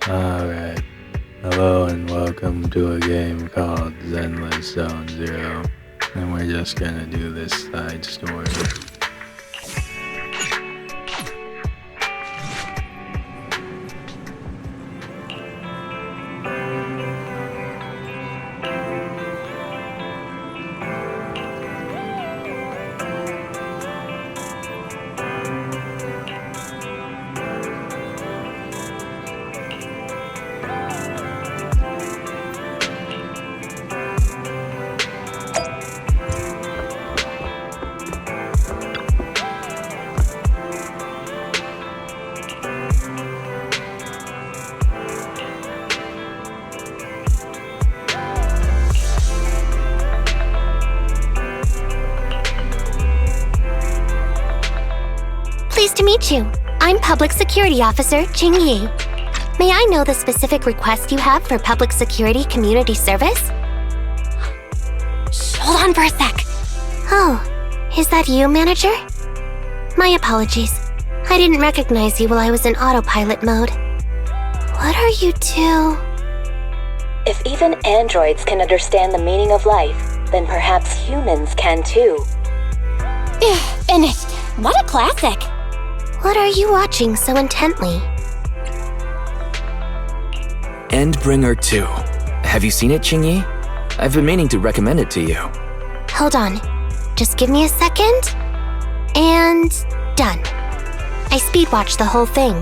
Alright, hello and welcome to a game called Zenless Zone Zero, and we're just gonna do this side story. Pleased to meet you. I'm Public Security Officer Ching Yi. May I know the specific request you have for public security community service? Shh, hold on for a sec. Oh, is that you, Manager? My apologies. I didn't recognize you while I was in autopilot mode. What are you two? If even androids can understand the meaning of life, then perhaps humans can too. Finished. What a classic. What are you watching so intently? Endbringer 2. Have you seen it, Ching-Yi? I've been meaning to recommend it to you. Hold on. Just give me a second. And done. I speed-watched the whole thing.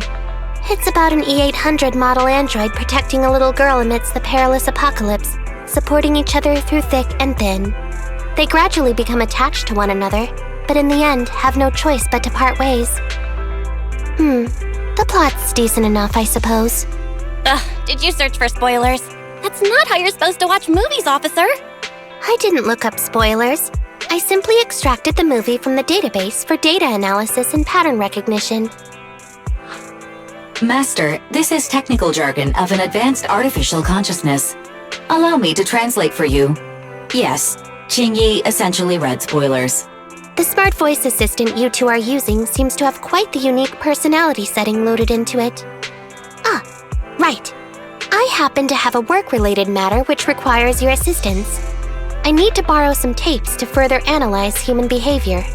It's about an E-800 model android protecting a little girl amidst the perilous apocalypse, supporting each other through thick and thin. They gradually become attached to one another, but in the end have no choice but to part ways. The plot's decent enough, I suppose. Did you search for spoilers? That's not how you're supposed to watch movies, officer! I didn't look up spoilers. I simply extracted the movie from the database for data analysis and pattern recognition. Master, this is technical jargon of an advanced artificial consciousness. Allow me to translate for you. Yes, Ching-Yi essentially read spoilers. The smart voice assistant you two are using seems to have quite the unique personality setting loaded into it. Ah, right. I happen to have a work-related matter which requires your assistance. I need to borrow some tapes to further analyze human behavior.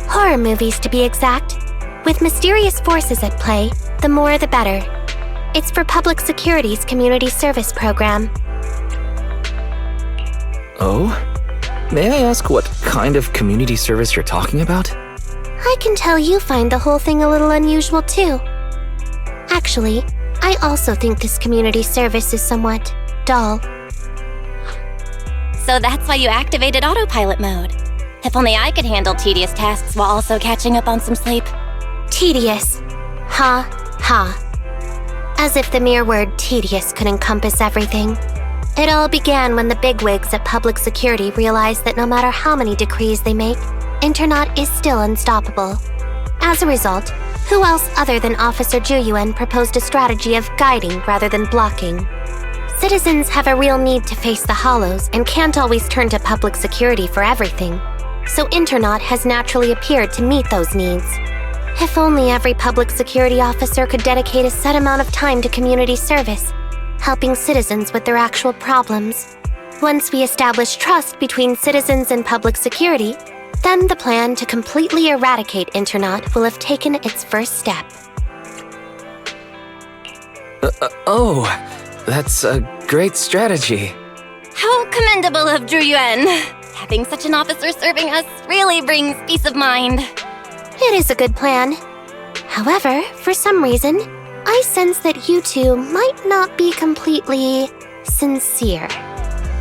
Horror movies, to be exact. With mysterious forces at play, the more the better. It's for Public Security's community service program. Oh? May I ask what kind of community service you're talking about? I can tell you find the whole thing a little unusual too. Actually, I also think this community service is somewhat dull. So that's why you activated autopilot mode. If only I could handle tedious tasks while also catching up on some sleep. Tedious. Ha, ha. As if the mere word tedious could encompass everything. It all began when the bigwigs at Public Security realized that no matter how many decrees they make, Internet is still unstoppable. As a result, who else other than Officer Juyuan proposed a strategy of guiding rather than blocking? Citizens have a real need to face the hollows and can't always turn to Public Security for everything, so Internet has naturally appeared to meet those needs. If only every Public Security officer could dedicate a set amount of time to community service, helping citizens with their actual problems. Once we establish trust between citizens and Public Security, then the plan to completely eradicate Internet will have taken its first step. Oh, that's a great strategy. How commendable of Juyuan! Having such an officer serving us really brings peace of mind. It is a good plan. However, for some reason, I sense that you two might not be completely sincere.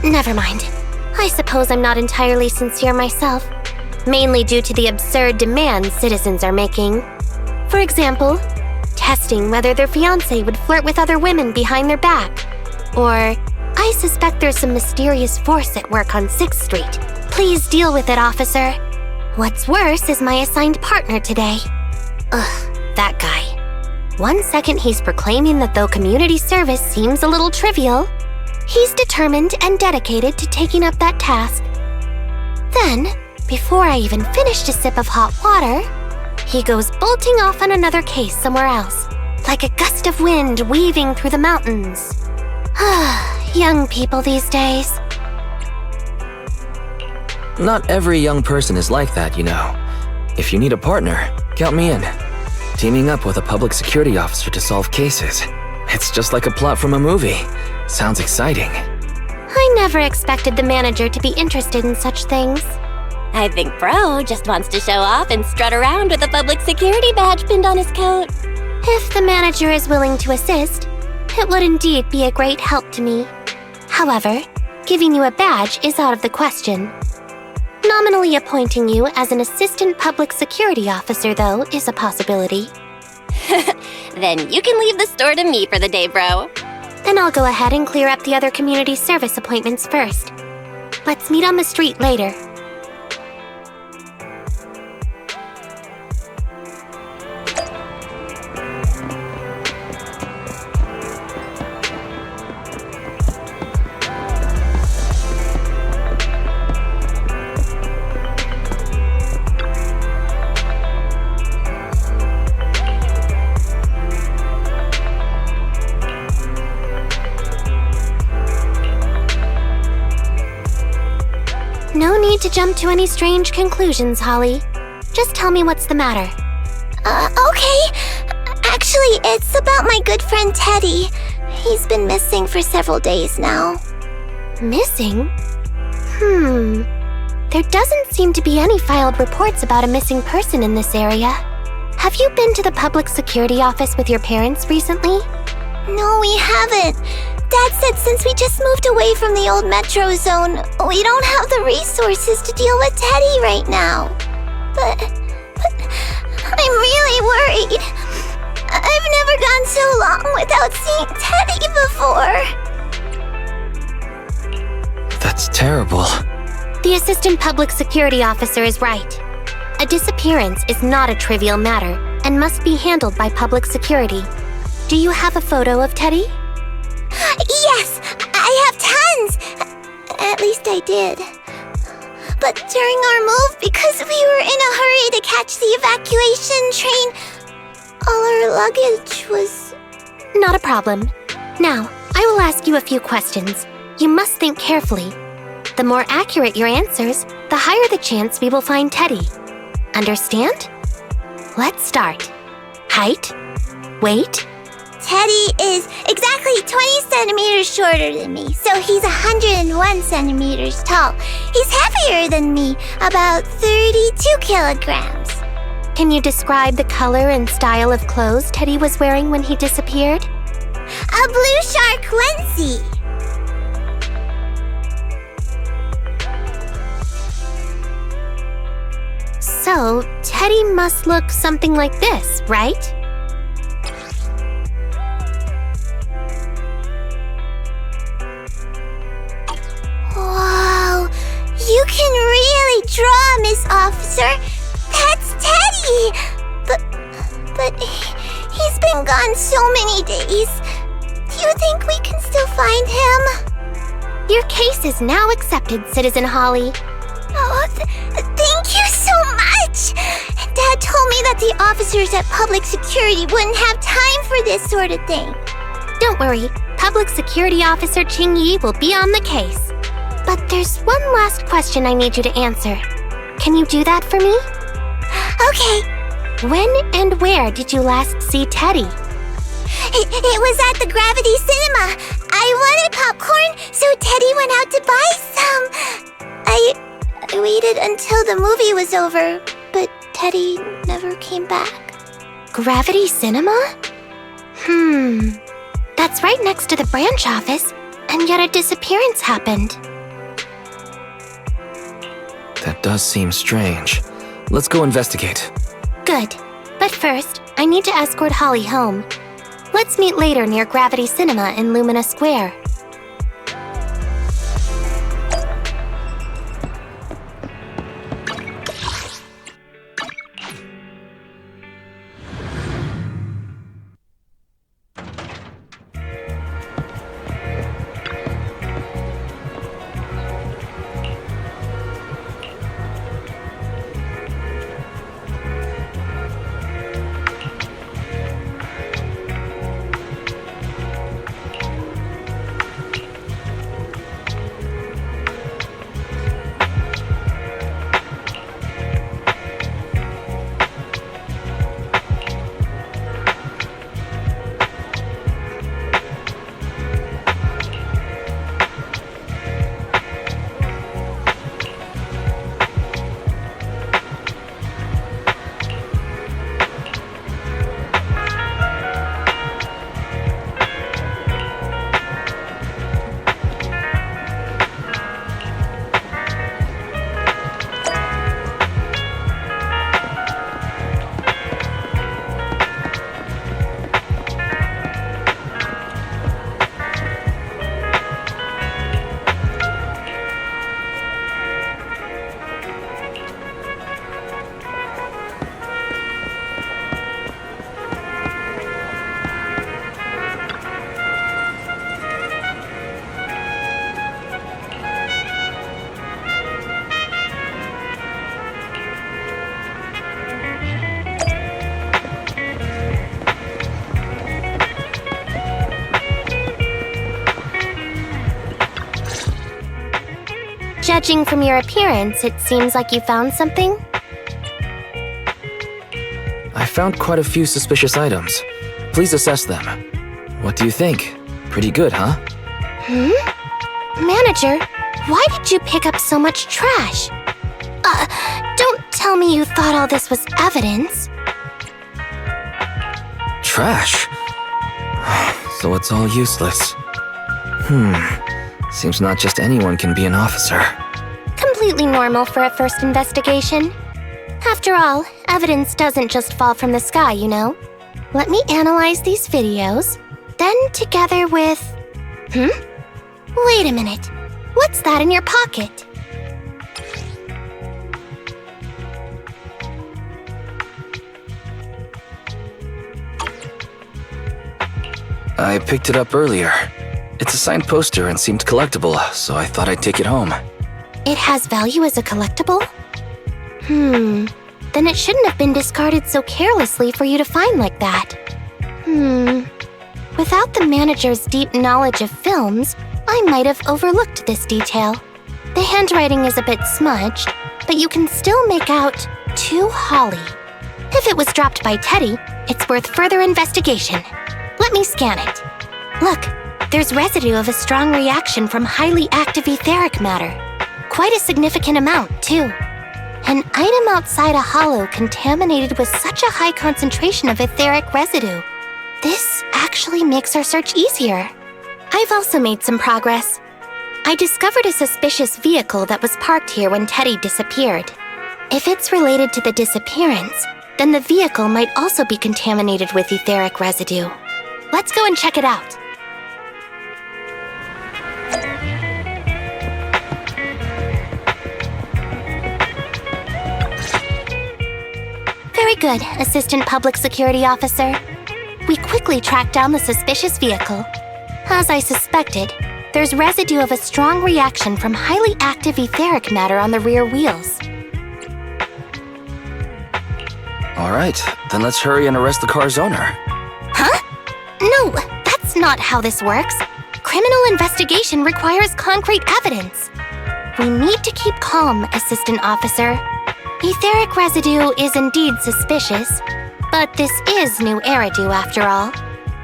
Never mind. I suppose I'm not entirely sincere myself, mainly due to the absurd demands citizens are making. For example, testing whether their fiancé would flirt with other women behind their back. Or, I suspect there's some mysterious force at work on 6th Street. Please deal with it, officer. What's worse is my assigned partner today. Ugh, that guy. One second he's proclaiming that though community service seems a little trivial, he's determined and dedicated to taking up that task. Then, before I even finished a sip of hot water, he goes bolting off on another case somewhere else, like a gust of wind weaving through the mountains. Young people these days. Not every young person is like that, you know. If you need a partner, count me in. Teaming up with a public security officer to solve cases. It's just like a plot from a movie. Sounds exciting. I never expected the manager to be interested in such things. I think Bro just wants to show off and strut around with a public security badge pinned on his coat. If the manager is willing to assist, it would indeed be a great help to me. However, giving you a badge is out of the question. Nominally appointing you as an assistant public security officer, though, is a possibility. Then you can leave the store to me for the day, Bro. Then I'll go ahead and clear up the other community service appointments first. Let's meet on the street later. No need to jump to any strange conclusions, Holly. Just tell me what's the matter. Okay. Actually, it's about my good friend Teddy. He's been missing for several days now. Missing? There doesn't seem to be any filed reports about a missing person in this area. Have you been to the public security office with your parents recently? No, we haven't. Dad said since we just moved away from the old metro zone, we don't have the resources to deal with Teddy right now. But I'm really worried. I've never gone so long without seeing Teddy before. That's terrible. The assistant public security officer is right. A disappearance is not a trivial matter and must be handled by public security. Do you have a photo of Teddy? Yes, I have tons. At least I did. But during our move, because we were in a hurry to catch the evacuation train, all our luggage was... Not a problem. Now, I will ask you a few questions. You must think carefully. The more accurate your answers, the higher the chance we will find Teddy. Understand? Let's start. Height, weight. Teddy is exactly 20 centimeters shorter than me, so he's 101 centimeters tall. He's heavier than me, about 32 kilograms. Can you describe the color and style of clothes Teddy was wearing when he disappeared? A blue shark onesie. So, Teddy must look something like this, right? Whoa, you can really draw, Miss Officer. That's Teddy. But he's been gone so many days. Do you think we can still find him? Your case is now accepted, Citizen Holly. Oh, thank you so much. Dad told me that the officers at Public Security wouldn't have time for this sort of thing. Don't worry, Public Security Officer Ching Yi will be on the case. But there's one last question I need you to answer. Can you do that for me? Okay. When and where did you last see Teddy? It was at the Gravity Cinema. I wanted popcorn, so Teddy went out to buy some. I waited until the movie was over, but Teddy never came back. Gravity Cinema? That's right next to the branch office, and yet a disappearance happened. That does seem strange. Let's go investigate. Good. But first, I need to escort Holly home. Let's meet later near Gravity Cinema in Lumina Square. Judging from your appearance, it seems like you found something? I found quite a few suspicious items. Please assess them. What do you think? Pretty good, huh? Manager, why did you pick up so much trash? Don't tell me you thought all this was evidence. Trash? So it's all useless. Seems not just anyone can be an officer. Completely normal for a first investigation. After all, evidence doesn't just fall from the sky, you know. Let me analyze these videos, then together with... Wait a minute. What's that in your pocket? I picked it up earlier. It's a signed poster and seemed collectible, so I thought I'd take it home. It has value as a collectible? Then it shouldn't have been discarded so carelessly for you to find like that. Without the manager's deep knowledge of films, I might have overlooked this detail. The handwriting is a bit smudged, but you can still make out "To Holly." If it was dropped by Teddy, it's worth further investigation. Let me scan it. Look, there's residue of a strong reaction from highly active etheric matter. Quite a significant amount, too. An item outside a hollow contaminated with such a high concentration of etheric residue. This actually makes our search easier. I've also made some progress. I discovered a suspicious vehicle that was parked here when Teddy disappeared. If it's related to the disappearance, then the vehicle might also be contaminated with etheric residue. Let's go and check it out. Very good, Assistant Public Security Officer. We quickly tracked down the suspicious vehicle. As I suspected, there's residue of a strong reaction from highly active etheric matter on the rear wheels. All right, then let's hurry and arrest the car's owner. Huh? No, that's not how this works. Criminal investigation requires concrete evidence. We need to keep calm, Assistant Officer. Etheric residue is indeed suspicious, but this is new Eridu after all.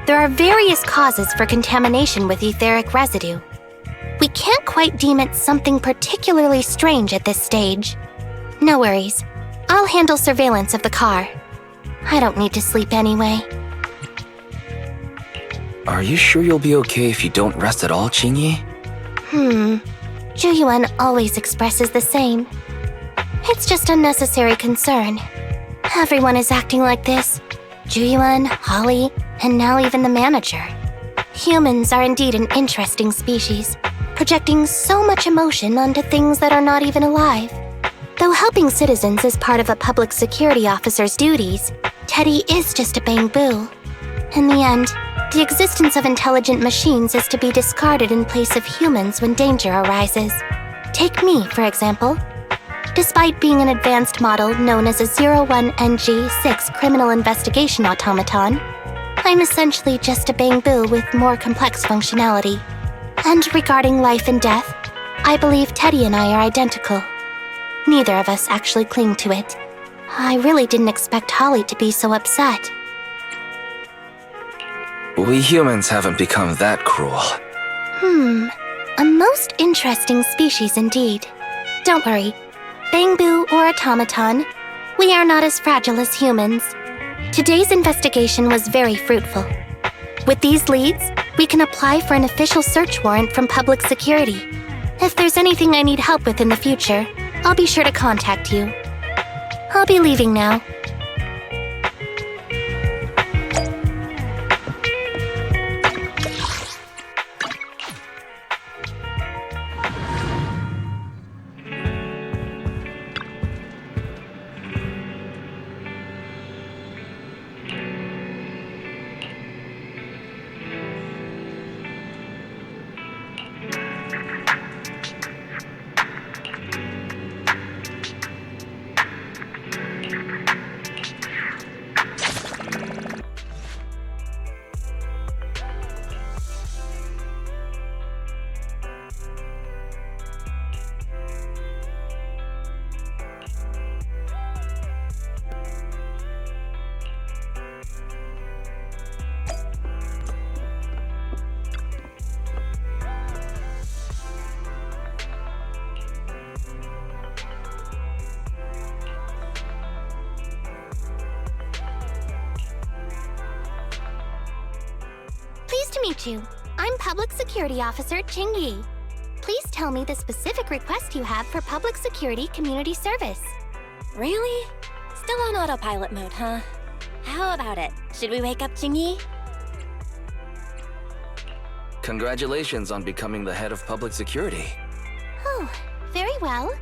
There are various causes for contamination with etheric residue. We can't quite deem it something particularly strange at this stage. No worries. I'll handle surveillance of the car. I don't need to sleep anyway. Are you sure you'll be okay if you don't rest at all, Qingyi? Zhuyuan always expresses the same. It's just unnecessary concern. Everyone is acting like this. Zhuyuan, Holly, and now even the manager. Humans are indeed an interesting species, projecting so much emotion onto things that are not even alive. Though helping citizens is part of a public security officer's duties, Teddy is just a Bangboo. In the end, the existence of intelligent machines is to be discarded in place of humans when danger arises. Take me, for example. Despite being an advanced model known as a 01NG6 criminal investigation automaton, I'm essentially just a Bangboo with more complex functionality. And regarding life and death, I believe Teddy and I are identical. Neither of us actually cling to it. I really didn't expect Holly to be so upset. We humans haven't become that cruel. A most interesting species indeed. Don't worry. Bangboo or automaton, we are not as fragile as humans. Today's investigation was very fruitful. With these leads, we can apply for an official search warrant from public security. If there's anything I need help with in the future, I'll be sure to contact you. I'll be leaving now. meet you. I'm Public Security Officer Ching-Yi. Please tell me the specific request you have for Public Security Community Service. Really? Still on autopilot mode, huh? How about it? Should we wake up Ching-Yi? Congratulations on becoming the head of public security. Oh, very well.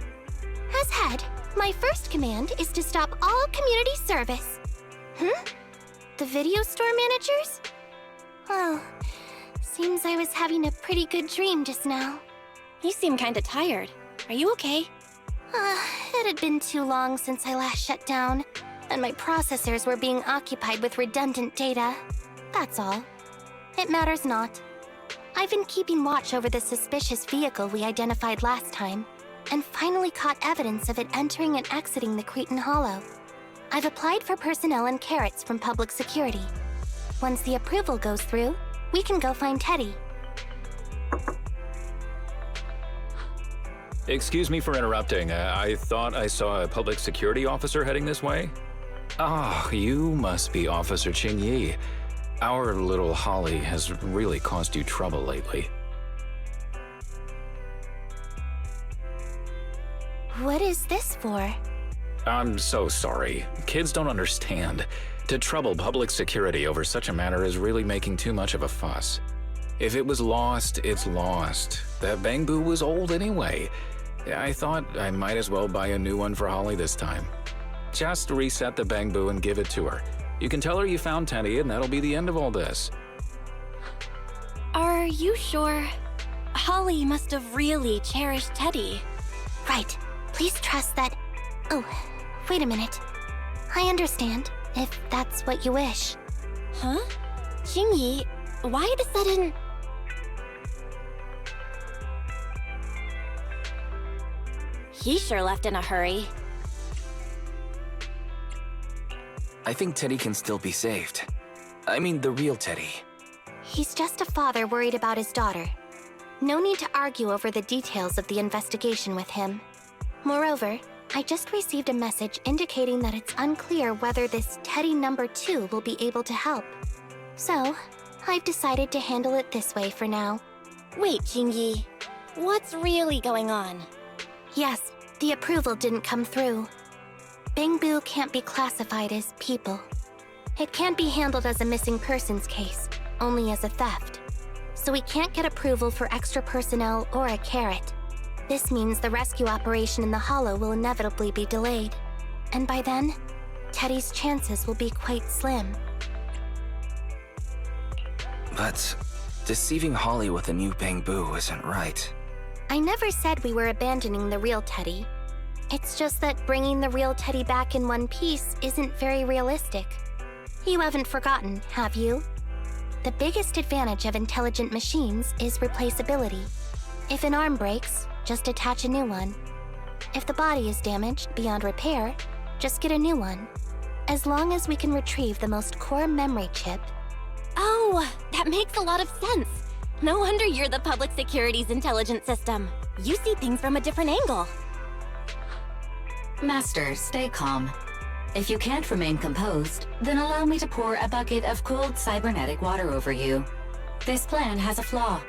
As head, my first command is to stop all community service. The video store managers? Oh, seems I was having a pretty good dream just now. You seem kinda tired. Are you okay? It had been too long since I last shut down, and my processors were being occupied with redundant data. That's all. It matters not. I've been keeping watch over the suspicious vehicle we identified last time, and finally caught evidence of it entering and exiting the Cretan Hollow. I've applied for personnel and carrots from public security. Once the approval goes through, we can go find Teddy. Excuse me for interrupting. I thought I saw a public security officer heading this way. Ah, you must be Officer Ching-Yi. Our little Holly has really caused you trouble lately. What is this for? I'm so sorry. Kids don't understand. To trouble public security over such a matter is really making too much of a fuss. If it was lost, it's lost. That Bangboo was old anyway. I thought I might as well buy a new one for Holly this time. Just reset the Bangboo and give it to her. You can tell her you found Teddy and that'll be the end of all this. Are you sure? Holly must have really cherished Teddy. Right. Please trust that... Oh, wait a minute. I understand, if that's what you wish. Huh? Ching-Yi, why the sudden... He sure left in a hurry. I think Teddy can still be saved. I mean, the real Teddy. He's just a father worried about his daughter. No need to argue over the details of the investigation with him. Moreover, I just received a message indicating that it's unclear whether this Teddy number 2 will be able to help. So, I've decided to handle it this way for now. Wait, Ching-Yi. What's really going on? Yes, the approval didn't come through. Bangboo can't be classified as people. It can't be handled as a missing persons case, only as a theft. So we can't get approval for extra personnel or a carrot. This means the rescue operation in the Hollow will inevitably be delayed. And by then, Teddy's chances will be quite slim. But deceiving Holly with a new Bangboo isn't right. I never said we were abandoning the real Teddy. It's just that bringing the real Teddy back in one piece isn't very realistic. You haven't forgotten, have you? The biggest advantage of intelligent machines is replaceability. If an arm breaks, just attach a new one. If the body is damaged beyond repair, just get a new one. As long as we can retrieve the most core memory chip. Oh, that makes a lot of sense. No wonder you're the public security's intelligence system. You see things from a different angle. Master, stay calm. If you can't remain composed, then allow me to pour a bucket of cooled cybernetic water over you. This plan has a flaw.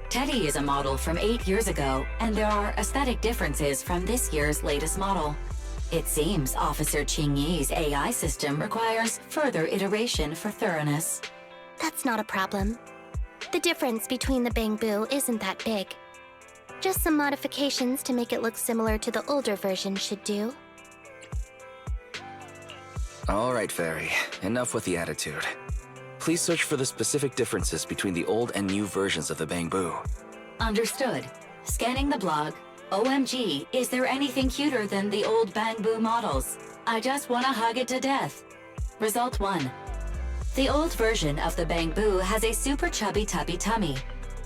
Teddy is a model from 8 years ago, and there are aesthetic differences from this year's latest model. It seems Officer Ching-Yi's AI system requires further iteration for thoroughness. That's not a problem. The difference between the Bangboo isn't that big. Just some modifications to make it look similar to the older version should do. All right, Fairy. Enough with the attitude. Please search for the specific differences between the old and new versions of the Bangboo. Understood. Scanning the blog. OMG, is there anything cuter than the old Bangboo models? I just wanna hug it to death. Result 1. The old version of the Bangboo has a super chubby tubby tummy.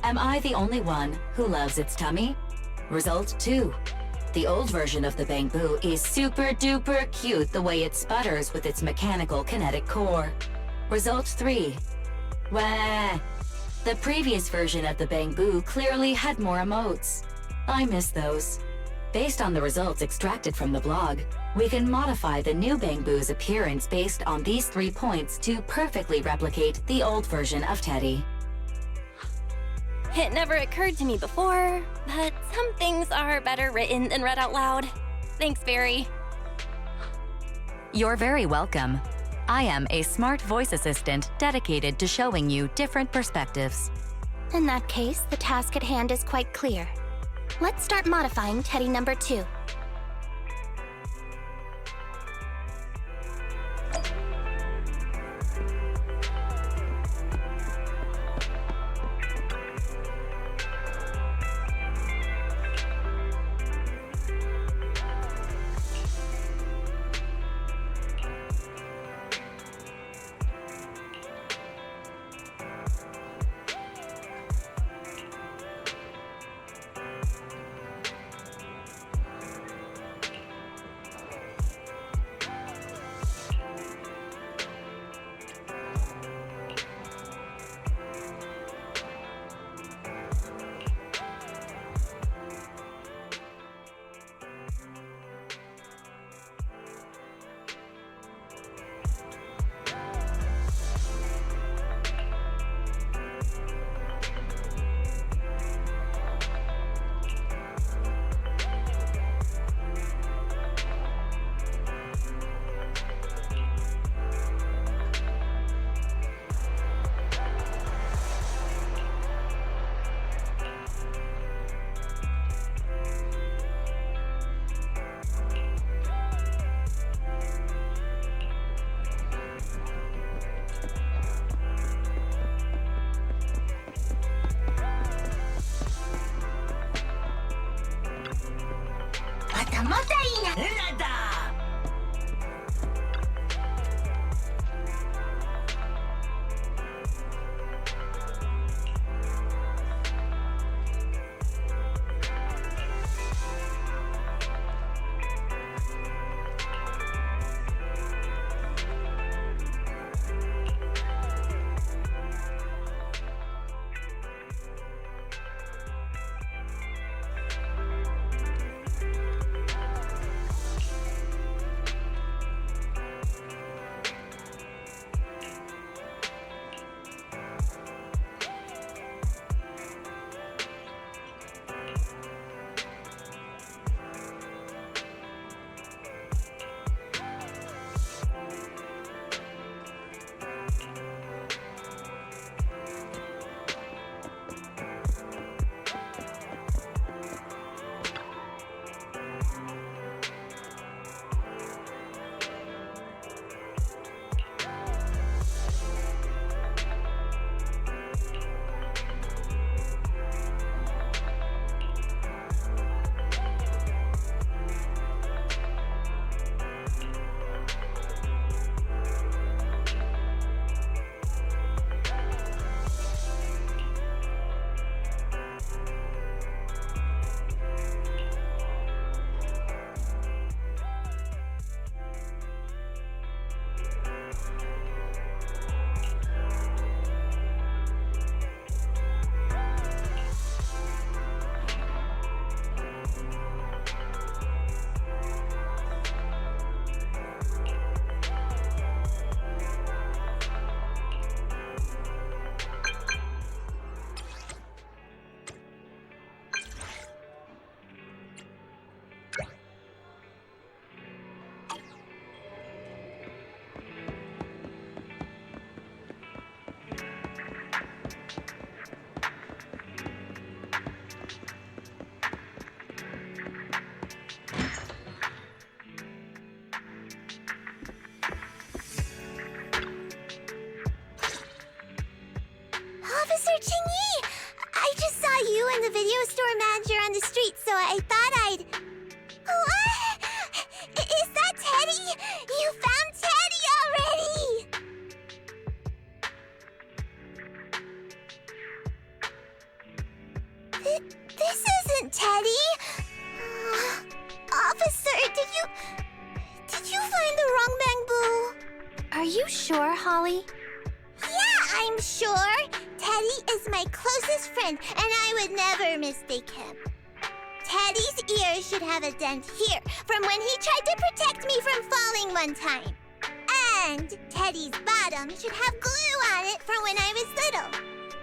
Am I the only one who loves its tummy? Result 2. The old version of the Bangboo is super duper cute the way it sputters with its mechanical kinetic core. Result 3. Wah! The previous version of the Bangboo clearly had more emotes. I miss those. Based on the results extracted from the blog, we can modify the new Bangboo's appearance based on these 3 points to perfectly replicate the old version of Teddy. It never occurred to me before, but some things are better written than read out loud. Thanks, Barry. You're very welcome. I am a smart voice assistant dedicated to showing you different perspectives. In that case, the task at hand is quite clear. Let's start modifying Teddy number 2. Officer Ching-yi! I just saw you and the video store manager on the street, so I thought I'd... What? Is that Teddy? You found Teddy already! This isn't Teddy! Officer, did you find the wrong Bangboo? Are you sure, Holly? Yeah, I'm sure. Teddy is my closest friend, and I would never mistake him. Teddy's ear should have a dent here from when he tried to protect me from falling one time. And Teddy's bottom should have glue on it from when I was little.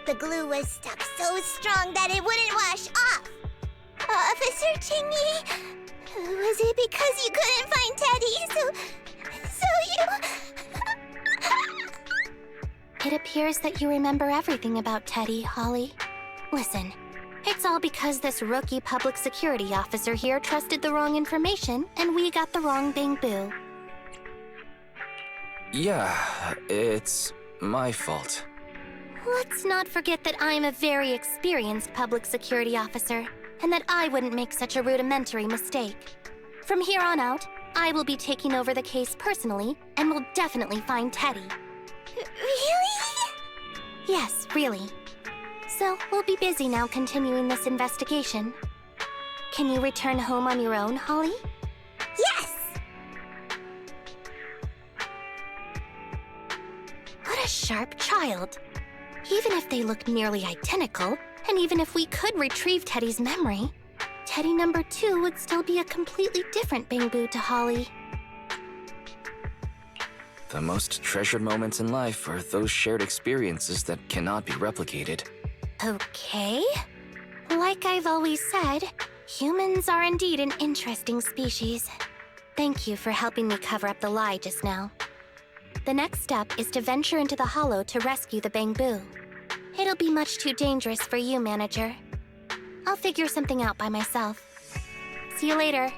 The glue was stuck so strong that it wouldn't wash off. Officer Chingy, was it because you couldn't find Teddy, so you... It appears that you remember everything about Teddy, Holly. Listen, it's all because this rookie public security officer here trusted the wrong information, and we got the wrong Bangboo. Yeah, it's my fault. Let's not forget that I'm a very experienced public security officer, and that I wouldn't make such a rudimentary mistake. From here on out, I will be taking over the case personally, and will definitely find Teddy. Really? Yes, really. So, we'll be busy now continuing this investigation. Can you return home on your own, Holly? Yes! What a sharp child. Even if they look nearly identical, and even if we could retrieve Teddy's memory, Teddy number 2 would still be a completely different Bangboo to Holly. The most treasured moments in life are those shared experiences that cannot be replicated. Okay. Like I've always said, humans are indeed an interesting species. Thank you for helping me cover up the lie just now. The next step is to venture into the hollow to rescue the Bangboo. It'll be much too dangerous for you, Manager. I'll figure something out by myself. See you later.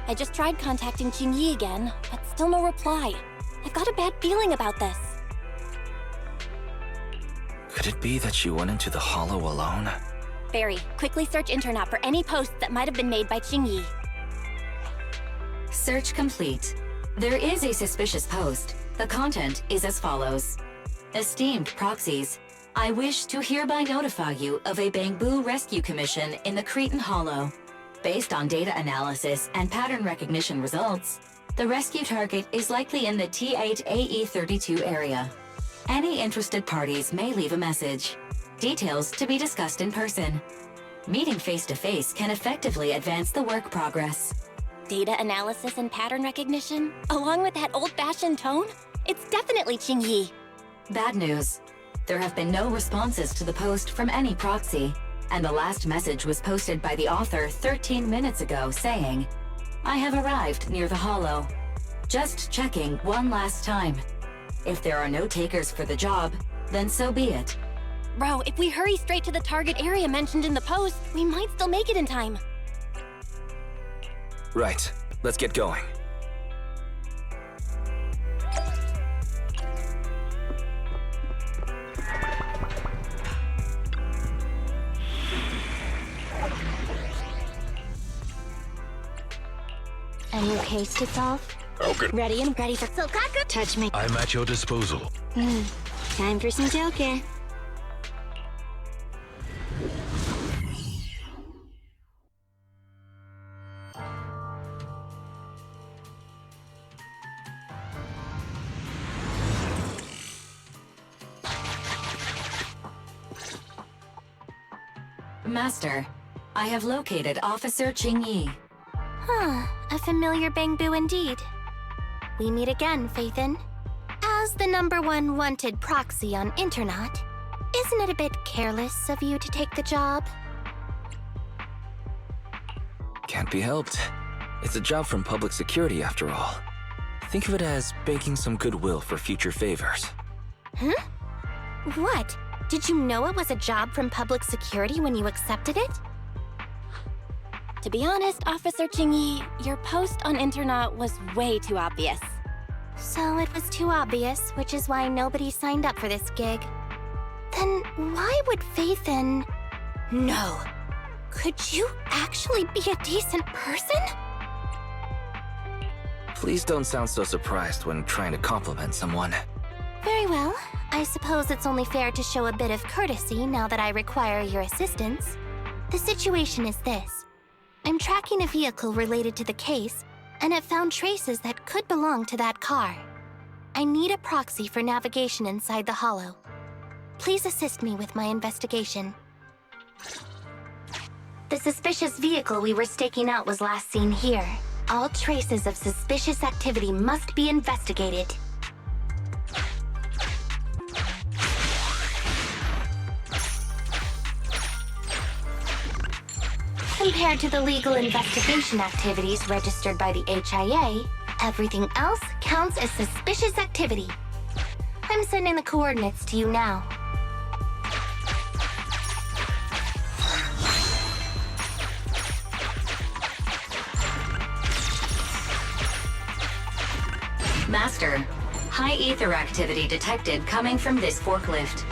I just tried contacting Jingyi again, but still no reply. I've got a bad feeling about this. Could it be that she went into the hollow alone? Barry, quickly search internet for any posts that might have been made by Jingyi. Search complete. There is a suspicious post. The content is as follows. Esteemed proxies, I wish to hereby notify you of a Bangboo rescue commission in the Cretan Hollow. Based on data analysis and pattern recognition results, the rescue target is likely in the T8AE32 area. Any interested parties may leave a message. Details to be discussed in person. Meeting face-to-face can effectively advance the work progress. Data analysis and pattern recognition? Along with that old-fashioned tone? It's definitely Jingyi. Bad news. There have been no responses to the post from any proxy, and the last message was posted by the author 13 minutes ago saying, I have arrived near the hollow. Just checking one last time. If there are no takers for the job, then so be it. Bro, if we hurry straight to the target area mentioned in the post, we might still make it in time. Right, let's get going. A new case to solve? Okay. Ready and ready for Sokaku. Touch me. I'm at your disposal. Time for some joker. Master, I have located Officer Qingyi. Huh, a familiar Bangboo indeed. We meet again, Faithin. As the #1 wanted proxy on Internet, isn't it a bit careless of you to take the job? Can't be helped. It's a job from public security after all. Think of it as banking some goodwill for future favors. Huh? What? Did you know it was a job from public security when you accepted it? To be honest, Officer Qingyi, your post on Internet was way too obvious. So it was too obvious, which is why nobody signed up for this gig. Then why would Faithin... No. Could you actually be a decent person? Please don't sound so surprised when trying to compliment someone. Very well. I suppose it's only fair to show a bit of courtesy now that I require your assistance. The situation is this. I'm tracking a vehicle related to the case, and have found traces that could belong to that car. I need a proxy for navigation inside the hollow. Please assist me with my investigation. The suspicious vehicle we were staking out was last seen here. All traces of suspicious activity must be investigated. Compared to the legal investigation activities registered by the HIA, everything else counts as suspicious activity. I'm sending the coordinates to you now. Master, high ether activity detected coming from this forklift.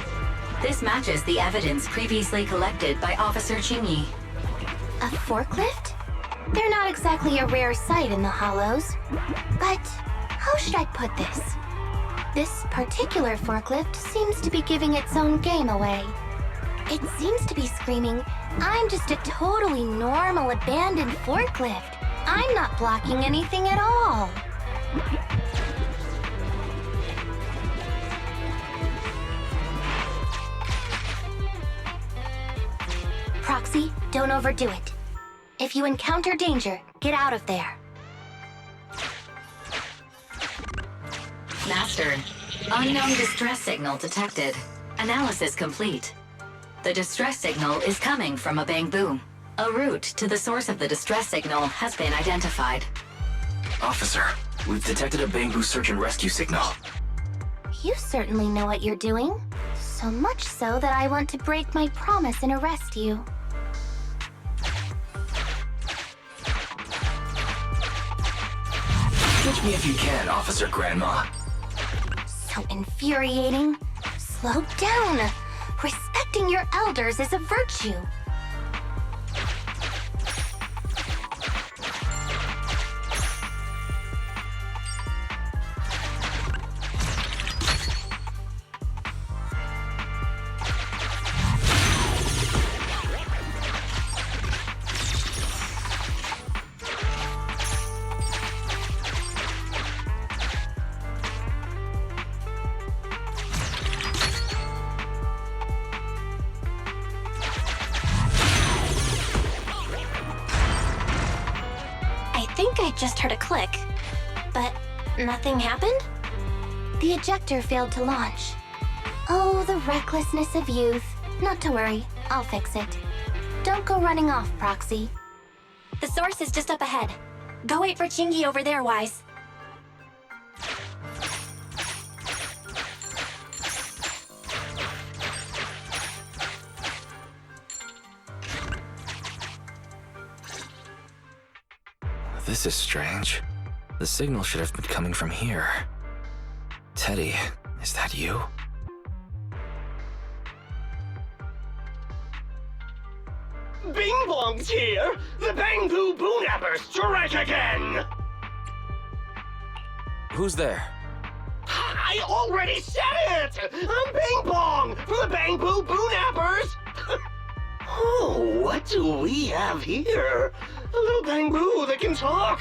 This matches the evidence previously collected by Officer Qingyi. A forklift? They're not exactly a rare sight in the hollows. But how should I put this? This particular forklift seems to be giving its own game away. It seems to be screaming, I'm just a totally normal abandoned forklift. I'm not blocking anything at all. Proxy, don't overdo it. If you encounter danger, get out of there. Master, unknown distress signal detected. Analysis complete. The distress signal is coming from a Bangboo. A route to the source of the distress signal has been identified. Officer, we've detected a Bangboo search and rescue signal. You certainly know what you're doing. So much so that I want to break my promise and arrest you. Catch me if you can, Officer Grandma. So infuriating. Slow down. Respecting your elders is a virtue. I just heard a click, but nothing happened? The ejector failed to launch. Oh, the recklessness of youth. Not to worry, I'll fix it. Don't go running off, Proxy. The source is just up ahead. Go wait for Qingyi over there, Wise. This is strange. The signal should have been coming from here. Teddy, is that you? Bing Bong's here! The Bangboo Boonappers strike again! Who's there? I already said it! I'm Bing Bong from the Bangboo Boonappers! Oh, what do we have here? A little Bangboo that can talk!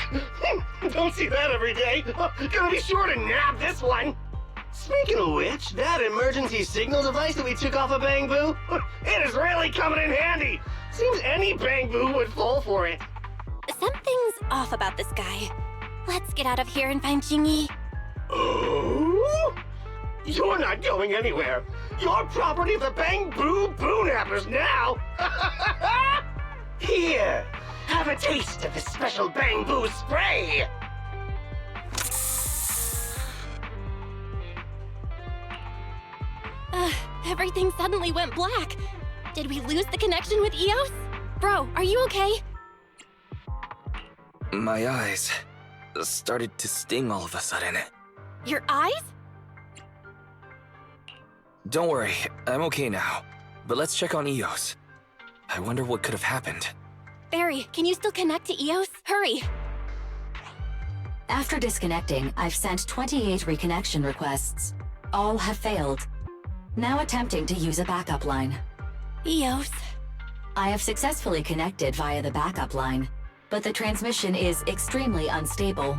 Don't see that every day! Gonna be sure to nab this one! Speaking of which, that emergency signal device that we took off of Bangboo, it is really coming in handy! Seems any Bangboo would fall for it. Something's off about this guy. Let's get out of here and find Jingyi. Oh? You're not going anywhere. You're property of the Bangboo Boonappers now. Here, have a taste of this special Bangboo spray. Everything suddenly went black. Did we lose the connection with Eos? Bro, are you okay? My eyes started to sting all of a sudden. Your eyes? Don't worry, I'm okay now. But let's check on Eos. I wonder what could have happened. Barry, can you still connect to Eos? Hurry! After disconnecting, I've sent 28 reconnection requests. All have failed. Now attempting to use a backup line. Eos. I have successfully connected via the backup line, but the transmission is extremely unstable.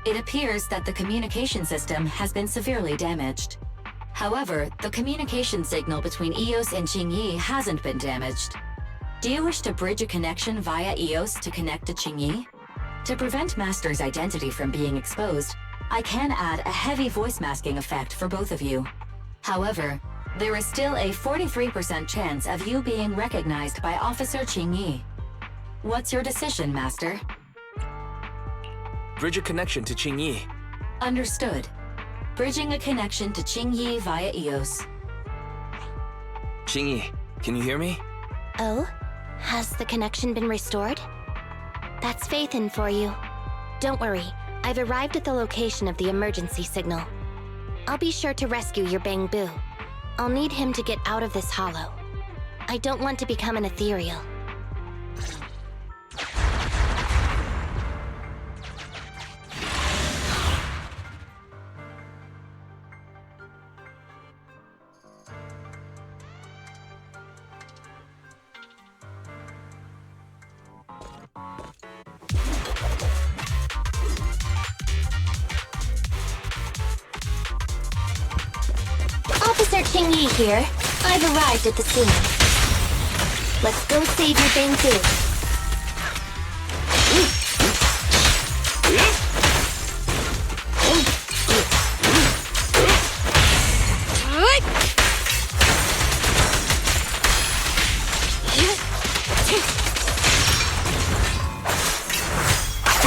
It appears that the communication system has been severely damaged. However, the communication signal between Eos and Jingyi hasn't been damaged. Do you wish to bridge a connection via Eos to connect to Jingyi? To prevent Master's identity from being exposed, I can add a heavy voice masking effect for both of you. However, there is still a 43% chance of you being recognized by Officer Jingyi. What's your decision, Master? Bridge a connection to Jingyi. Understood. Bridging a connection to Jingyi via Eos. Jingyi, can you hear me? Oh? Has the connection been restored? That's Faithin for you. Don't worry, I've arrived at the location of the emergency signal. I'll be sure to rescue your Bangboo. I'll need him to get out of this hollow. I don't want to become an ethereal. Officer Jingyi here. I've arrived at the scene. Let's go save your Bangboo.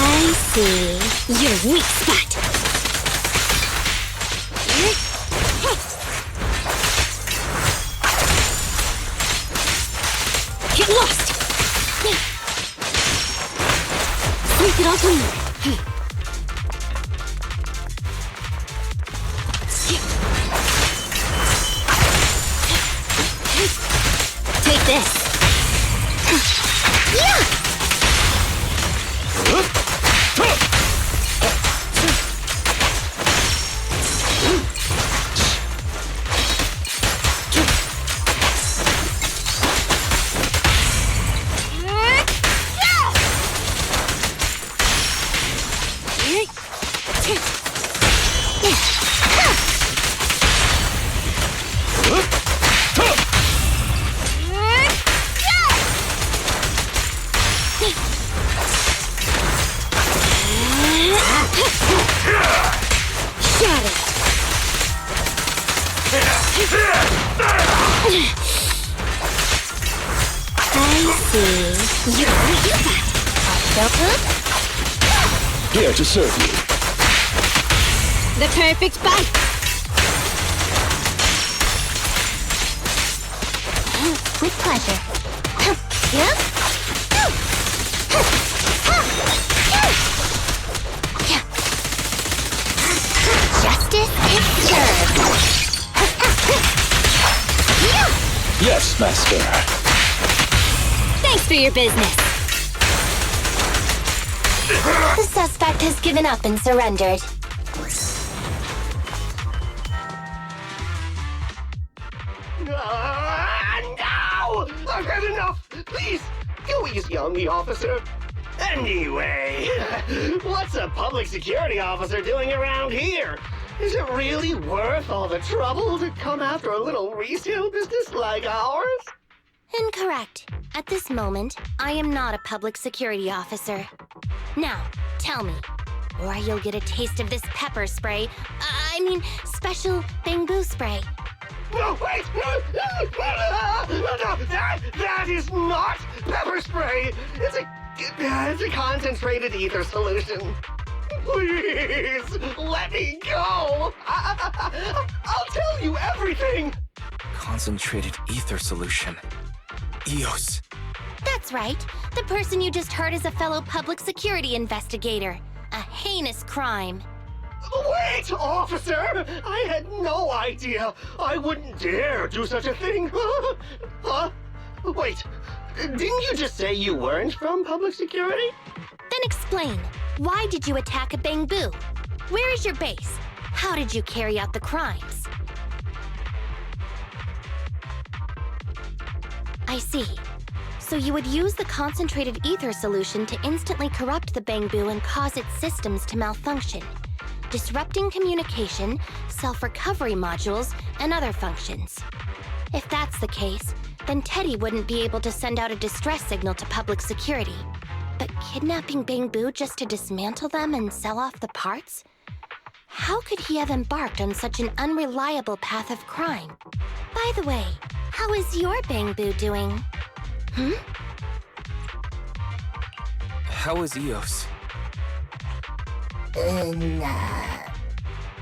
I see. Your weak spot. Get lost! Sweep it off me! Take this! Yeah! Here to serve you. The perfect bite! With pleasure. Yep. Justice is served. Yes, Master. Thanks for your business. The suspect has given up and surrendered. No! I've had enough! Please, go easy on me, officer. Anyway, what's a public security officer doing around here? Is it really worth all the trouble to come after a little resale business like ours? Incorrect. At this moment, I am not a public security officer. Now, tell me, or you'll get a taste of this pepper spray. Special Bangboo spray. No, wait! No, that is not pepper spray! It's a concentrated ether solution. Please, let me go! I'll tell you everything! Concentrated ether solution. EOS. That's right. The person you just heard is a fellow public security investigator. A heinous crime. Wait, officer! I had no idea! I wouldn't dare do such a thing! Huh? Wait, didn't you just say you weren't from public security? Then explain. Why did you attack a Bangboo? Where is your base? How did you carry out the crimes? I see. So you would use the concentrated ether solution to instantly corrupt the Bangboo and cause its systems to malfunction, disrupting communication, self-recovery modules, and other functions. If that's the case, then Teddy wouldn't be able to send out a distress signal to public security. But kidnapping Bangboo just to dismantle them and sell off the parts? How could he have embarked on such an unreliable path of crime? By the way, how is your Bangboo doing? How is EOS?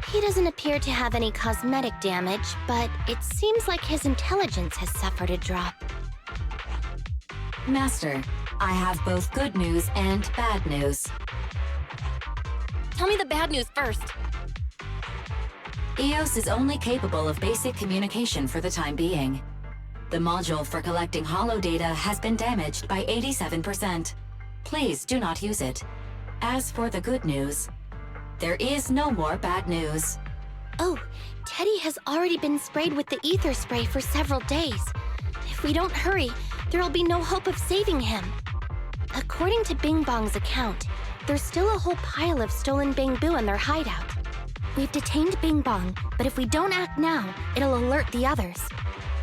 He doesn't appear to have any cosmetic damage, but it seems like his intelligence has suffered a drop. Master, I have both good news and bad news. Tell me the bad news first. EOS is only capable of basic communication for the time being. The module for collecting holo data has been damaged by 87%. Please do not use it. As for the good news, there is no more bad news. Oh, Teddy has already been sprayed with the ether spray for several days. If we don't hurry, there'll be no hope of saving him. According to Bing Bong's account, there's still a whole pile of stolen Bangboo in their hideout. We've detained Bing Bong, but if we don't act now, it'll alert the others.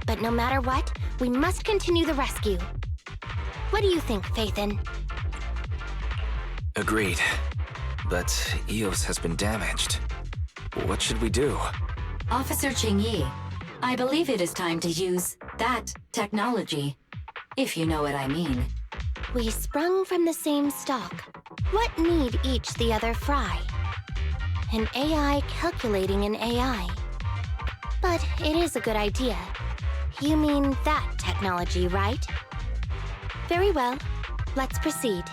But no matter what, we must continue the rescue. What do you think, Phaethon? Agreed. But EOS has been damaged. What should we do? Officer Qingyi, I believe it is time to use that technology, if you know what I mean. We sprung from the same stock. What need each the other fry? An AI calculating an AI. But it is a good idea. You mean that technology, right? Very well. Let's proceed.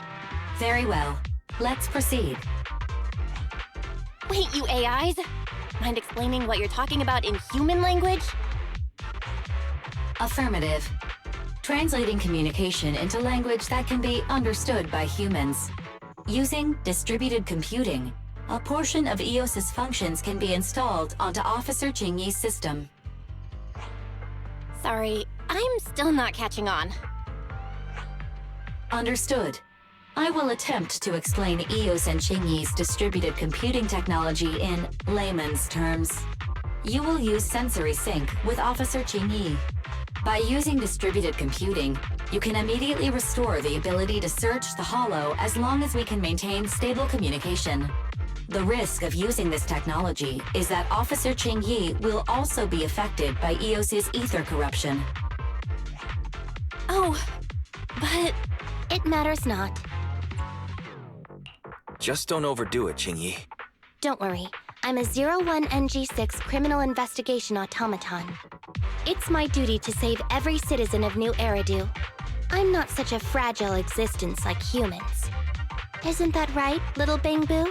Very well. Let's proceed. Wait, you AIs? Mind explaining what you're talking about in human language? Affirmative. Translating communication into language that can be understood by humans. Using distributed computing, a portion of EOS's functions can be installed onto Officer Qingyi's system. Sorry, I'm still not catching on. Understood. I will attempt to explain EOS and Qingyi's distributed computing technology in layman's terms. You will use sensory sync with Officer Qingyi. By using distributed computing, you can immediately restore the ability to search the holo as long as we can maintain stable communication. The risk of using this technology is that Officer Qingyi will also be affected by EOS's ether corruption. Oh, but... It matters not. Just don't overdo it, Qingyi. Don't worry. I'm a 01NG6 criminal investigation automaton. It's my duty to save every citizen of New Eridu. I'm not such a fragile existence like humans. Isn't that right, little Bangboo?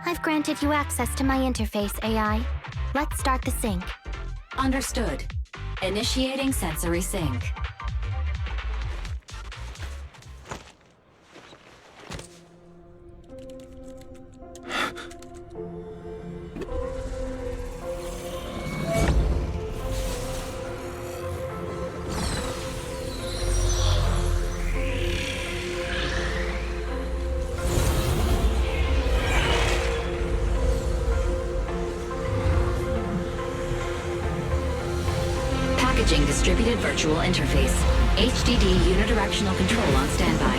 I've granted you access to my interface, AI. Let's start the sync. Understood. Initiating sensory sync. Engaging distributed virtual interface. HDD unidirectional control on standby.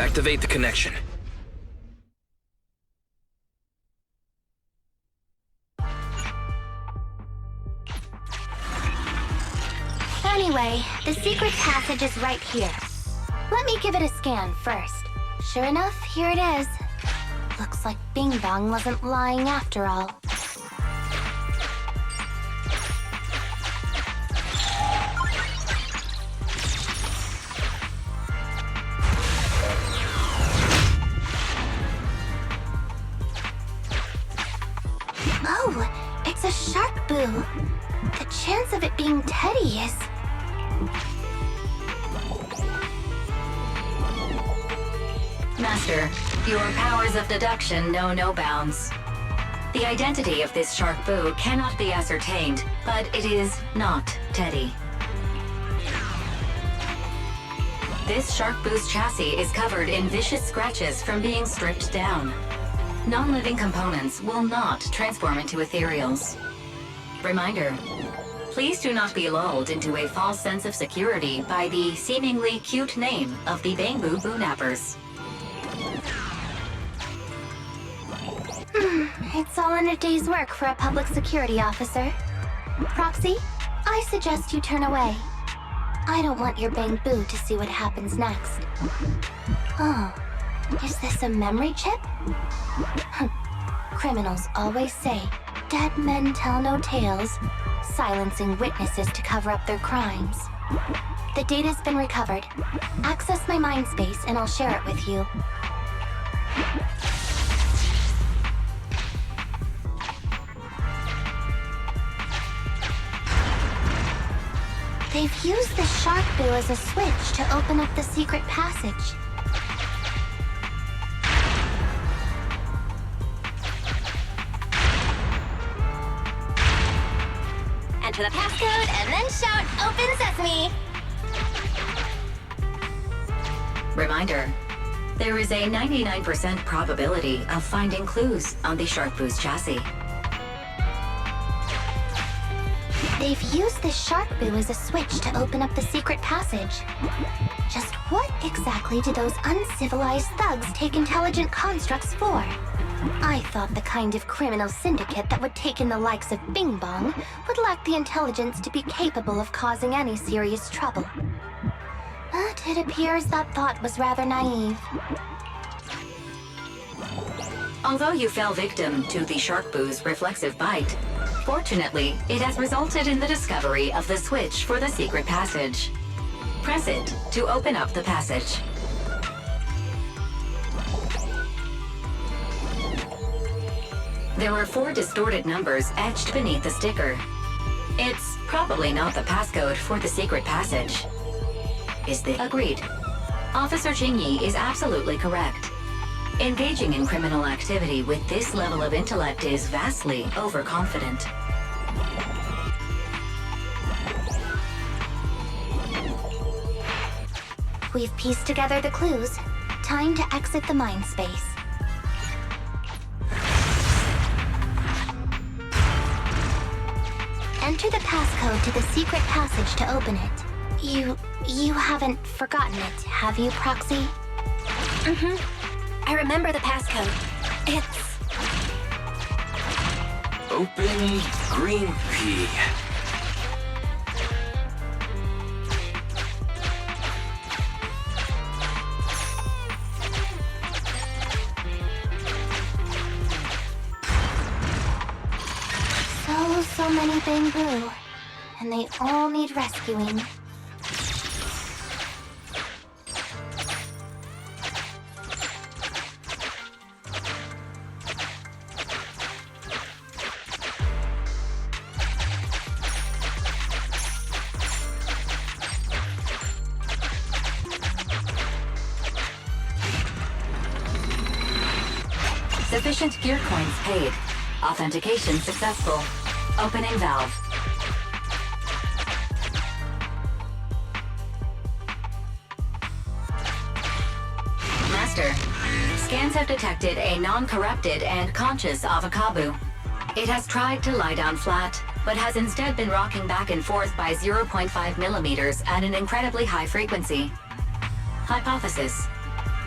Activate the connection. Anyway, the secret passage is right here. Let me give it a scan first. Sure enough, here it is. Looks like Bing Bong wasn't lying after all. Oh, it's a shark boo. The chance of it being Teddy is... Master, your powers of deduction know no bounds. The identity of this shark boo cannot be ascertained, but it is not Teddy. This shark boo's chassis is covered in vicious scratches from being stripped down. Non-living components will not transform into ethereals. Reminder, please do not be lulled into a false sense of security by the seemingly cute name of the Bangboo Boo-nappers. It's all in a day's work for a public security officer. Proxy, I suggest you turn away. I don't want your Bangboo to see what happens next. Oh, is this a memory chip? Criminals always say, dead men tell no tales, silencing witnesses to cover up their crimes. The data's been recovered. Access my mind space and I'll share it with you. They've used the shark boo as a switch to open up the secret passage. Enter the passcode and then shout, "Open Sesame!" Reminder, there is a 99% probability of finding clues on the shark boo's chassis. They've used this shark boo as a switch to open up the secret passage. Just what exactly do those uncivilized thugs take intelligent constructs for? I thought the kind of criminal syndicate that would take in the likes of Bing Bong would lack the intelligence to be capable of causing any serious trouble. But it appears that thought was rather naive. Although you fell victim to the shark boo's reflexive bite, fortunately, it has resulted in the discovery of the switch for the secret passage. Press it to open up the passage. There are 4 distorted numbers etched beneath the sticker. It's probably not the passcode for the secret passage. Is the agreed? Officer Jingyi is absolutely correct. Engaging in criminal activity with this level of intellect is vastly overconfident. We've pieced together the clues. Time to exit the mind space. Enter the passcode to the secret passage to open it. You haven't forgotten it, have you, Proxy? I remember the passcode. It's... Open green pea. So many Bangboo, and they all need rescuing. Sufficient gear coins paid. Authentication successful. Opening valve. Master, scans have detected a non-corrupted and conscious Avakabu. It has tried to lie down flat, but has instead been rocking back and forth by 0.5 millimeters at an incredibly high frequency. Hypothesis: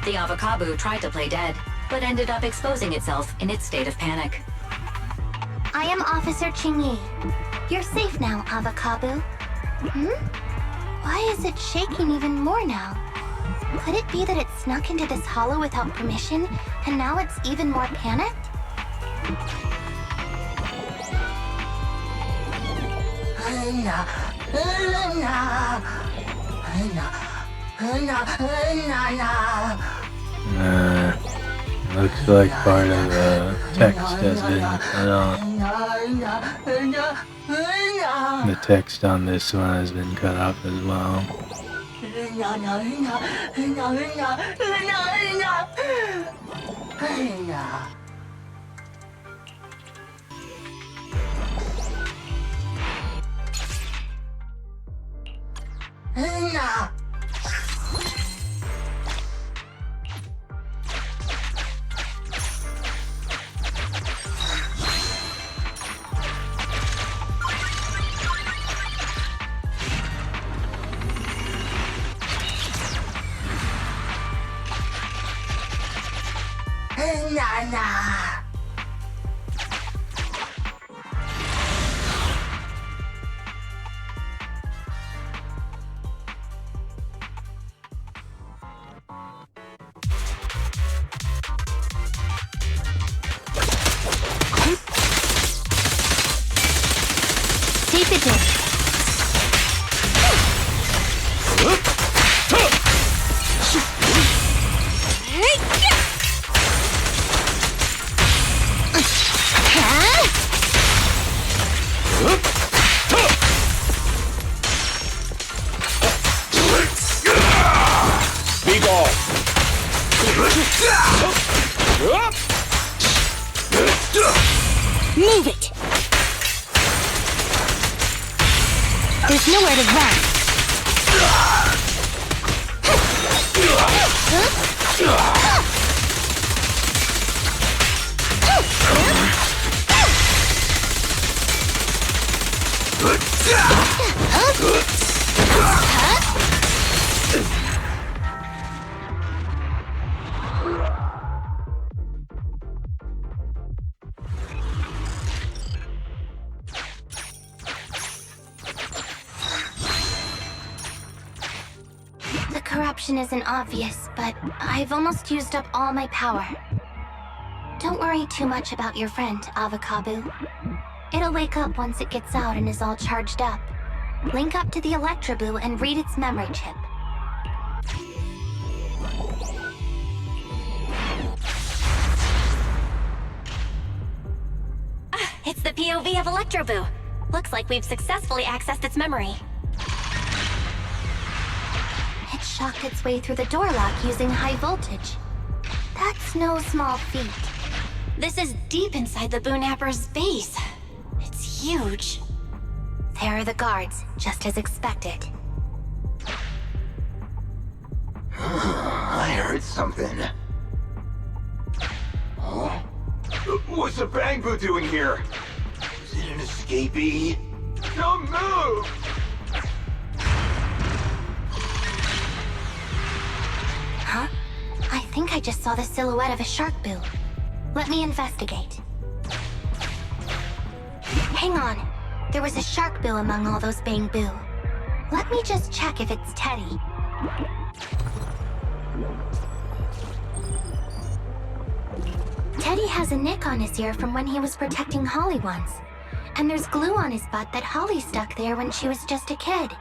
the Avocabo tried to play dead, but ended up exposing itself in its state of panic. I am Officer Qingyi. You're safe now, Avocabo. Why is it shaking even more now? Could it be that it snuck into this hollow without permission, and now it's even more panicked? Looks like part of the text has been cut off. The text on this one has been cut off as well. Tape it in. Move it! There's nowhere to run. The corruption isn't obvious, but I've almost used up all my power. Don't worry too much about your friend, Avocabo. It'll wake up once it gets out and is all charged up. Link up to the Electroboo and read its memory chip. It's the POV of Electroboo. Looks like we've successfully accessed its memory. It shocked its way through the door lock using high voltage. That's no small feat. This is deep inside the Boonapper's base. It's huge. There are the guards, just as expected. I heard something. Huh? What's the Bangboo doing here? Is it an escapee? Don't move! Huh? I think I just saw the silhouette of a shark boo. Let me investigate. Hang on. There was a shark boo among all those Bangboo. Let me just check if it's Teddy. Teddy has a nick on his ear from when he was protecting Holly once. And there's glue on his butt that Holly stuck there when she was just a kid.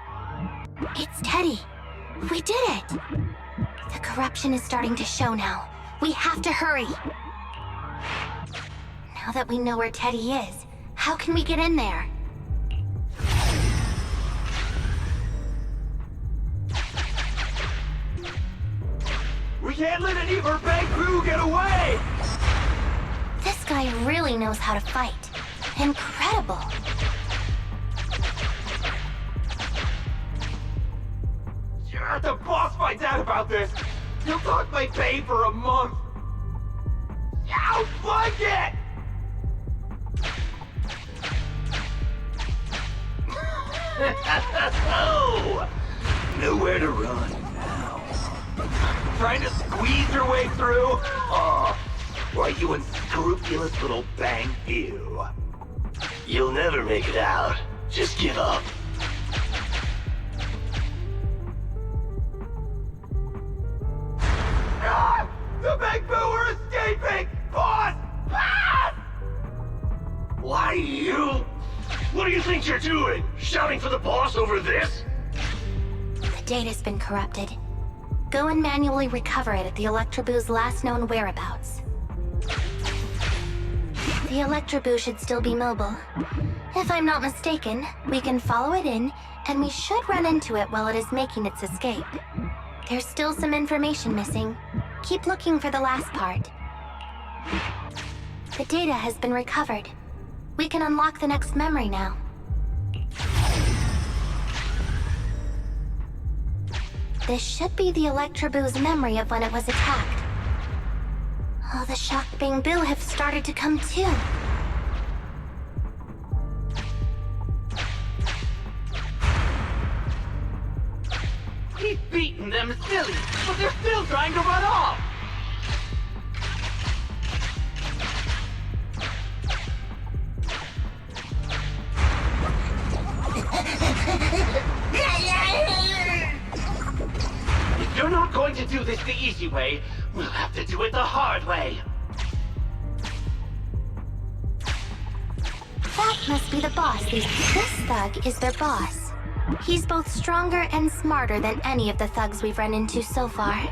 It's Teddy. We did it! The corruption is starting to show now. We have to hurry! Now that we know where Teddy is, how can we get in there? We can't let any of our Bangboo get away! This guy really knows how to fight. Incredible! If the boss finds out about this, he'll talk my pay for a month! I don't like it! Oh! Nowhere to run now. Trying to squeeze your way through? Oh, why, you unscrupulous little Bangboo. You'll never make it out. Just give up. Ah! The Bangboo are escaping! Boss! Ah! Why, you? What do you think you're doing? Shouting for the boss over this? The data's been corrupted. Go and manually recover it at the Electroboo's last known whereabouts. The Electroboo should still be mobile. If I'm not mistaken, we can follow it in, and we should run into it while it is making its escape. There's still some information missing. Keep looking for the last part. The data has been recovered. We can unlock the next memory now. This should be the Electroboo's memory of when it was attacked. Oh, the shocked Bangboo have started to come too. He's beaten them silly, but they're still trying to run off! If you're not going to do this the easy way, we'll have to do it the hard way. That must be the boss. This thug is their boss. He's both stronger and smarter than any of the thugs we've run into so far.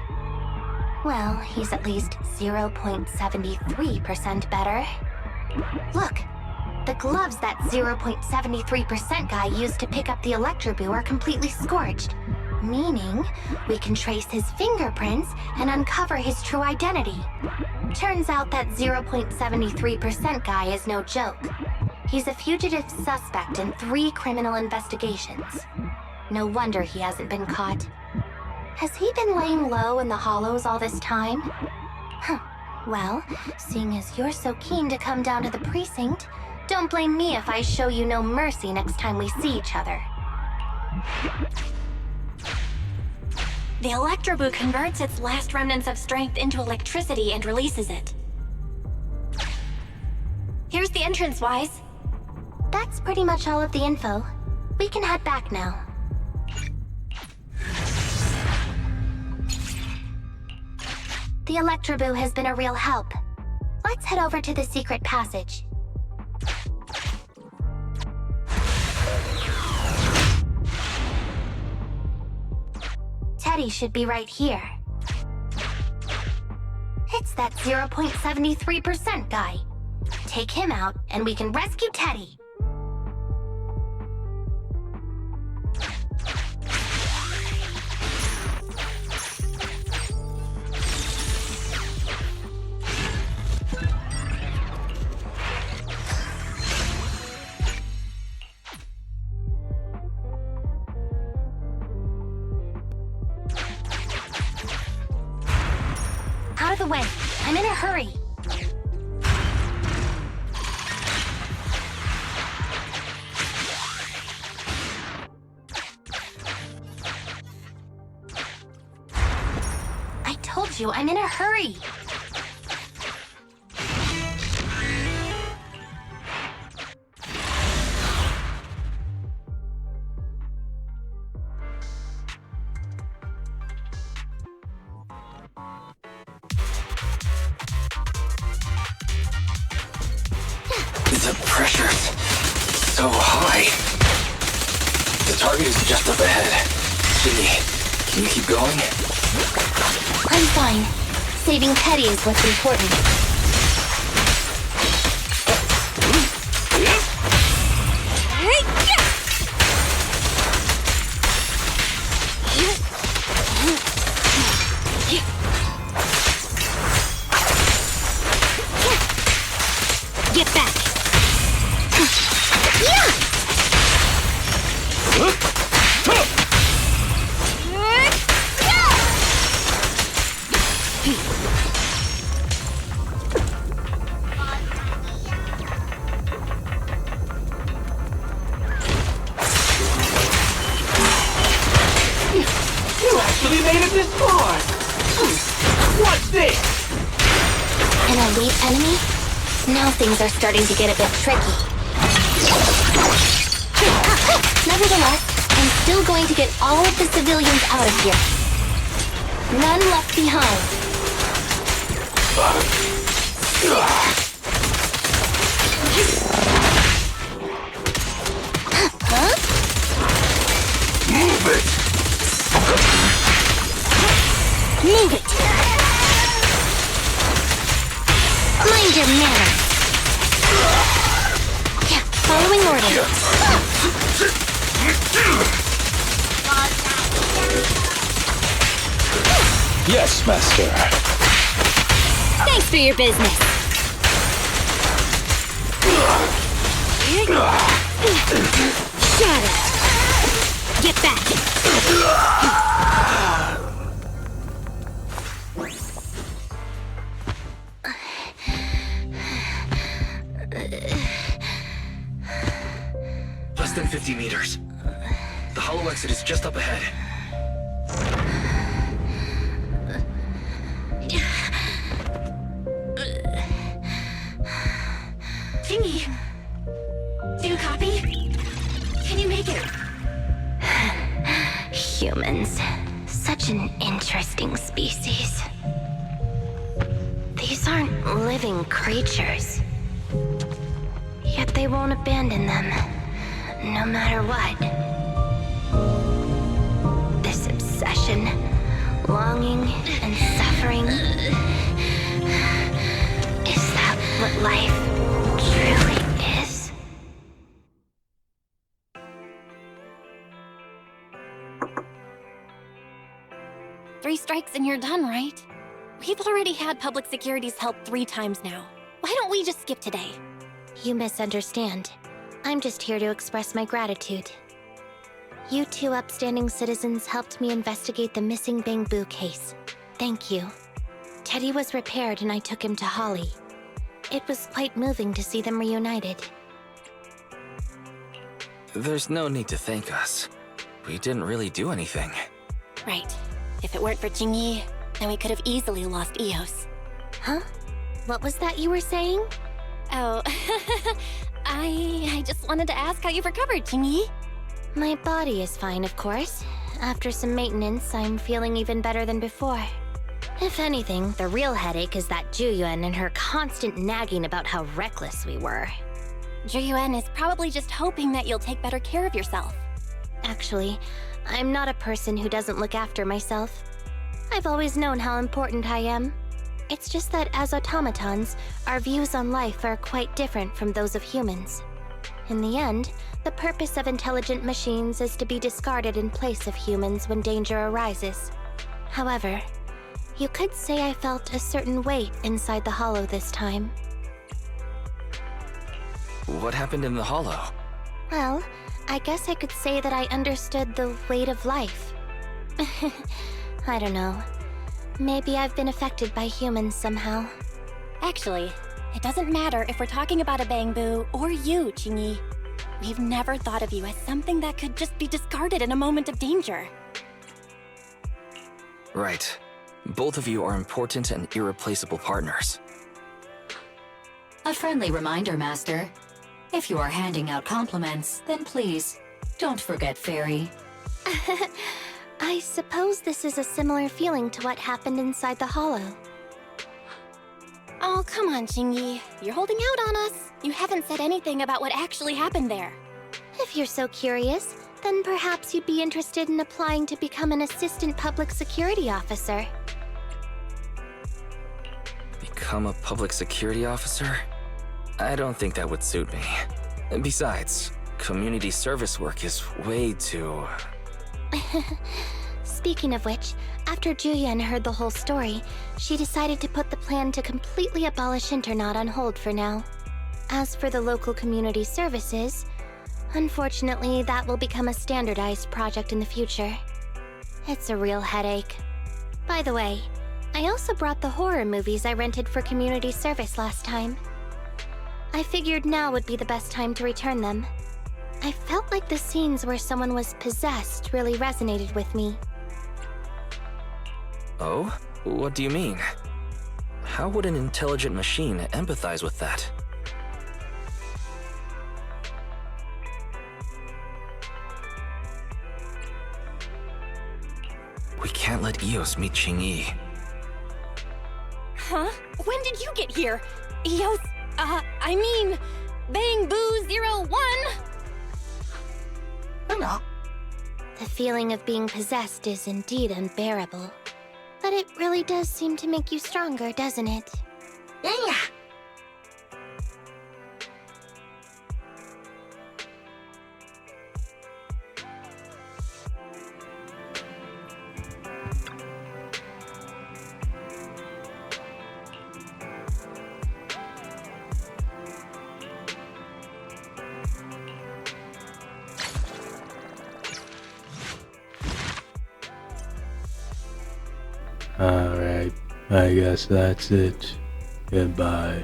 Well, he's at least 0.73% better. Look, the gloves that 0.73% guy used to pick up the Electroboo are completely scorched, meaning we can trace his fingerprints and uncover his true identity. Turns out that 0.73% guy is no joke. He's a fugitive suspect in 3 criminal investigations. No wonder he hasn't been caught. Has he been laying low in the hollows all this time? Huh. Well, seeing as you're so keen to come down to the precinct, don't blame me if I show you no mercy next time we see each other. The Electroboo converts its last remnants of strength into electricity and releases it. Here's the entrance, Wise. That's pretty much all of the info. We can head back now. The Electroboo has been a real help. Let's head over to the secret passage. Teddy should be right here. It's that 0.73% guy. Take him out, and we can rescue Teddy. Out of the way. I'm in a hurry. I told you, I'm in a hurry. The pressure's so high. The target is just up ahead. Jimmy, can you keep going? I'm fine. Saving Teddy is what's important. Get back! made it this far! What's this? An elite enemy? Now things are starting to get a bit tricky. Nevertheless, I'm still going to get all of the civilians out of here. None left behind. Huh? Move it! Move it! Mind your manners. Yeah, following orders. Yes, Master. Thanks for your business. Shatter! Get back! Less than 50 meters. The hollow exit is just up ahead. Tingy! Do you copy? Can you make it? Humans. Such an interesting species. These aren't living creatures. Yet they won't abandon them, no matter what. This obsession, longing, and suffering. Is that what life truly is? Three strikes and you're done, right? We've already had public security's help 3 times now. Why don't we just skip today? You misunderstand. I'm just here to express my gratitude. You 2 upstanding citizens helped me investigate the missing Bangboo case. Thank you. Teddy was repaired and I took him to Holly. It was quite moving to see them reunited. There's no need to thank us. We didn't really do anything. Right. If it weren't for Jingyi, then we could have easily lost Eos. Huh? What was that you were saying? Oh, I just wanted to ask how you've recovered, Jingyi. My body is fine, of course. After some maintenance, I'm feeling even better than before. If anything, the real headache is that Juyuan and her constant nagging about how reckless we were. Juyuan is probably just hoping that you'll take better care of yourself. Actually, I'm not a person who doesn't look after myself. I've always known how important I am. It's just that as automatons, our views on life are quite different from those of humans. In the end, the purpose of intelligent machines is to be discarded in place of humans when danger arises. However, you could say I felt a certain weight inside the hollow this time. What happened in the hollow? Well, I guess I could say that I understood the weight of life. I don't know. Maybe I've been affected by humans somehow. Actually, it doesn't matter if we're talking about a Bangboo or you, Jingyi. We've never thought of you as something that could just be discarded in a moment of danger. Right. Both of you are important and irreplaceable partners. A friendly reminder, Master. If you are handing out compliments, then please, don't forget Fairy. I suppose this is a similar feeling to what happened inside the hollow. Oh, come on, Jingyi. You're holding out on us. You haven't said anything about what actually happened there. If you're so curious, then perhaps you'd be interested in applying to become an assistant public security officer. Become a public security officer? I don't think that would suit me. And besides, community service work is way too... Speaking of which, after Juyuan heard the whole story, she decided to put the plan to completely abolish Internaut on hold for now. As for the local community services, unfortunately, that will become a standardized project in the future. It's a real headache. By the way, I also brought the horror movies I rented for community service last time. I figured now would be the best time to return them. I felt like the scenes where someone was possessed really resonated with me. Oh? What do you mean? How would an intelligent machine empathize with that? We can't let Eos meet Qingyi. Huh? When did you get here? Eos, I mean, Bangboo 01? The feeling of being possessed is indeed unbearable. But it really does seem to make you stronger, doesn't it? Alright, I guess that's it. Goodbye.